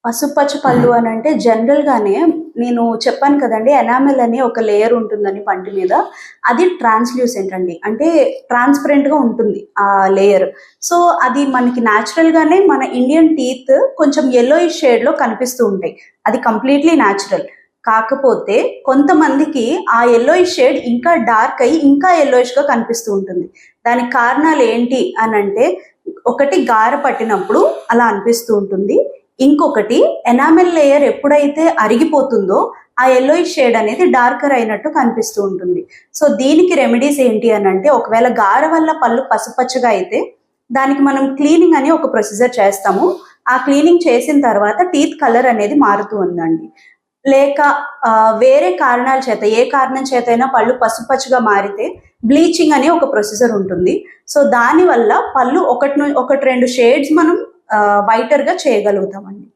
పసుపచ్చ పళ్ళు అని అంటే జనరల్‌గానే నేను చెప్పాను కదండీ! ఎనామెల్ అని ఒక లేయర్ ఉంటుందని పంటి మీద. అది ట్రాన్స్‌ల్యూసెంట్ అండి. అంటే ట్రాన్స్‌పరెంట్‌గా ఉంటుంది ఆ లేయర్. సో, అది మనకి నేచురల్‌గానే మన ఇండియన్ టీత్ కొంచెం యెల్లోయిష్ షేడ్‌లో కనిపిస్తూ ఉంటాయి. అది కంప్లీట్‌లీ నేచురల్. కాకపోతే కొంతమందికి ఆ యెల్లోయిష్ షేడ్ ఇంకా డార్క్ అయ్యి ఇంకా యెల్లోయిష్‌గా కనిపిస్తూ ఉంటుంది. దానికి కారణాలు ఏంటి అనంటే, ఒకటి గార పట్టినప్పుడు అలా అనిపిస్తూ ఉంటుంది. ఇంకొకటి ఎనామెల్ లేయర్ ఎప్పుడైతే అరిగిపోతుందో, ఆ యెల్లోయిష్ షేడ్ అనేది డార్కర్ అయినట్టు కనిపిస్తూ ఉంటుంది. సో, దీనికి రెమెడీస్ ఏంటి అనంటే, ఒకవేళ గార వల్ల పళ్ళు పసుపచ్చగా అయితే, దానికి మనం క్లీనింగ్ అని ఒక ప్రొసీజర్ చేస్తాము. ఆ క్లీనింగ్ చేసిన తర్వాత టీత్ కలర్ అనేది మారుతూ ఉందండి. లేక వేరే కారణాల చేత ఏ కారణం చేతైనా పళ్ళు పసుపచ్చగా మారితే బ్లీచింగ్ అనే ఒక ప్రొసీజర్ ఉంటుంది. సో, దానివల్ల పళ్ళు ఒకటి 2 షేడ్స్ మనం వైటర్‌గా చేయగలుగుతామండి.